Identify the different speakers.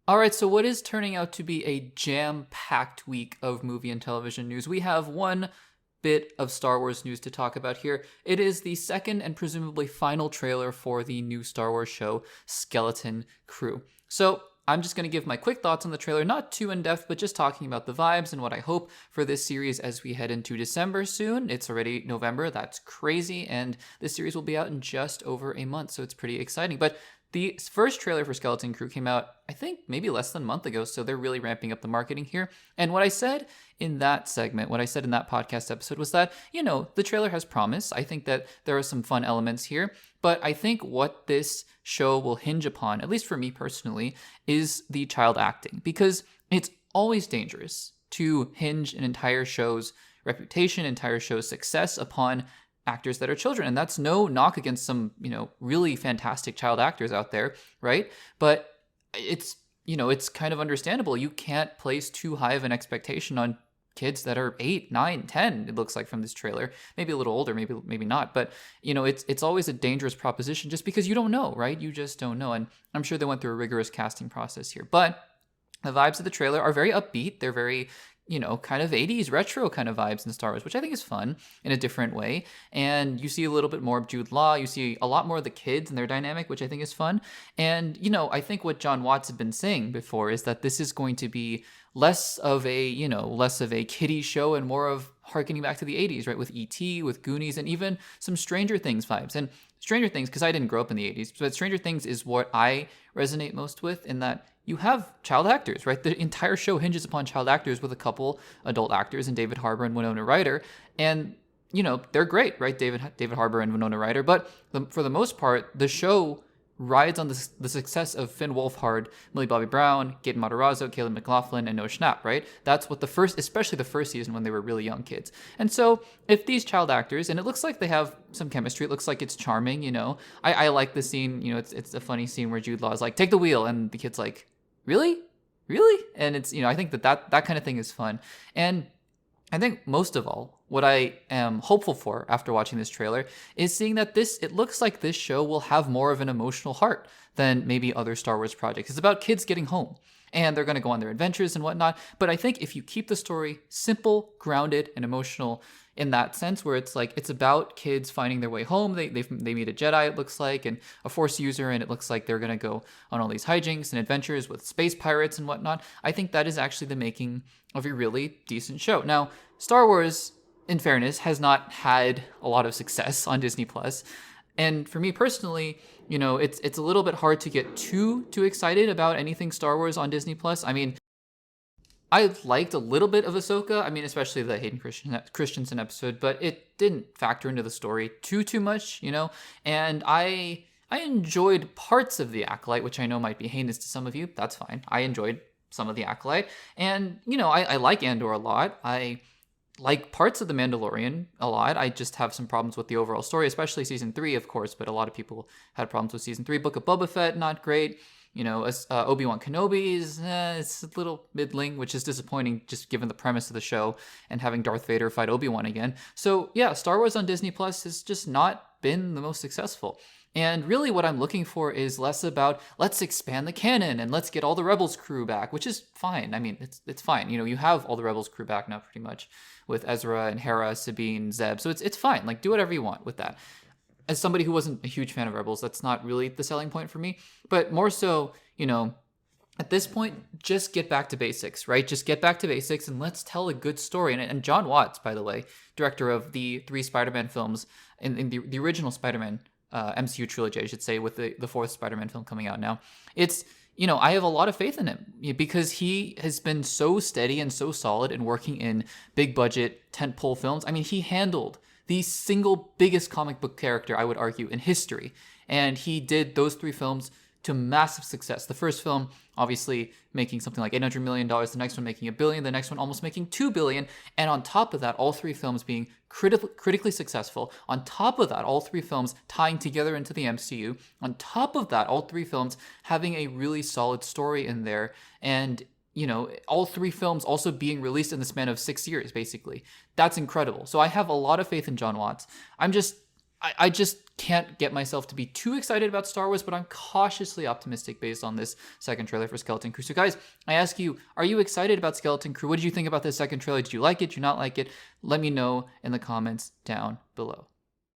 Speaker 1: All right, so what is turning out to be a jam-packed week of movie and television news? We have one bit of Star Wars news to talk about here. It is the second and presumably final trailer for the new Star Wars show, Skeleton Crew. So I'm just going to give my quick thoughts on the trailer, not too in-depth, but just talking about the vibes and what I hope for this series as we head into December soon. It's already November, that's crazy, and this series will be out in just over a month, so it's pretty exciting. But the first trailer for Skeleton Crew came out, I think, maybe less than a month ago, so they're really ramping up the marketing here. And what I said in that segment, what I said in that podcast episode was that, the trailer has promise. I think that there are some fun elements here, but I think what this show will hinge upon, at least for me personally, is the child acting, because it's always dangerous to hinge an entire show's reputation, entire show's success upon actors that are children. And that's no knock against some, really fantastic child actors out there, right? But it's kind of understandable. You can't place too high of an expectation on kids that are 8, 9, 10, it looks like from this trailer. Maybe a little older, maybe not. But, it's always a dangerous proposition just because you don't know, right? You just don't know. And I'm sure they went through a rigorous casting process here. But the vibes of the trailer are very upbeat. They're very kind of 80s retro kind of vibes in Star Wars, which I think is fun in a different way. And you see a little bit more of Jude Law. You see a lot more of the kids and their dynamic, which I think is fun. And, I think what John Watts had been saying before is that this is going to be less of a kiddie show and more of harkening back to the 80s, right? With E.T., with Goonies, and even some Stranger Things vibes. And Stranger Things, because I didn't grow up in the 80s, but Stranger Things is what I resonate most with, in that you have child actors, right? The entire show hinges upon child actors with a couple adult actors in David Harbour and Winona Ryder. And, they're great, right? David Harbour and Winona Ryder. But for the most part, the show rides on the success of Finn Wolfhard, Millie Bobby Brown, Gaten Matarazzo, Caleb McLaughlin, and Noah Schnapp, right? That's what especially the first season when they were really young kids. And so if these child actors, and it looks like they have some chemistry, it looks like it's charming, I like the scene, it's a funny scene where Jude Law is like, take the wheel, and the kid's like, really? And it's, I think that kind of thing is fun. And I think most of all, what I am hopeful for after watching this trailer is seeing that it looks like this show will have more of an emotional heart than maybe other Star Wars projects. It's about kids getting home, and they're going to go on their adventures and whatnot. But I think if you keep the story simple, grounded, and emotional in that sense, where it's like, it's about kids finding their way home. They meet a Jedi, it looks like, and a Force user, and it looks like they're going to go on all these hijinks and adventures with space pirates and whatnot. I think that is actually the making of a really decent show. Now, Star Wars, in fairness, has not had a lot of success on Disney Plus. And for me personally, it's a little bit hard to get too excited about anything Star Wars on Disney Plus. I mean, I liked a little bit of Ahsoka. I mean, especially the Hayden Christensen episode, but it didn't factor into the story too much, And I enjoyed parts of The Acolyte, which I know might be heinous to some of you. That's fine. I enjoyed some of The Acolyte. And, I like Andor a lot. I like parts of The Mandalorian a lot. I just have some problems with the overall story, especially season 3, of course, but a lot of people had problems with season 3. Book of Boba Fett, not great. Obi-Wan Kenobi it's a little middling, which is disappointing just given the premise of the show and having Darth Vader fight Obi-Wan again. So yeah, Star Wars on Disney Plus has just not been the most successful. And really what I'm looking for is less about, let's expand the canon and let's get all the Rebels crew back, which is fine. I mean, it's fine. You have all the Rebels crew back now pretty much with Ezra and Hera, Sabine, Zeb. So it's fine. Like, do whatever you want with that. As somebody who wasn't a huge fan of Rebels, that's not really the selling point for me. But more so, at this point, just get back to basics, right? Just get back to basics and let's tell a good story. And John Watts, by the way, director of the 3 Spider-Man films, in the original Spider-Man MCU trilogy, I should say, with the 4th Spider-Man film coming out now. It's, I have a lot of faith in him because he has been so steady and so solid in working in big budget tentpole films. I mean, he handled the single biggest comic book character, I would argue, in history. And he did those 3 films to massive success. The first film, obviously, making something like $800 million, the next one making $1 billion, the next one almost making $2 billion. And on top of that, all 3 films being critically successful. On top of that, all 3 films tying together into the MCU. On top of that, all 3 films having a really solid story in there. And all 3 films also being released in the span of 6 years, basically. That's incredible. So I have a lot of faith in John Watts. I just can't get myself to be too excited about Star Wars, but I'm cautiously optimistic based on this second trailer for Skeleton Crew. So guys, I ask you, are you excited about Skeleton Crew? What did you think about this second trailer? Did you like it? Did you not like it? Let me know in the comments down below.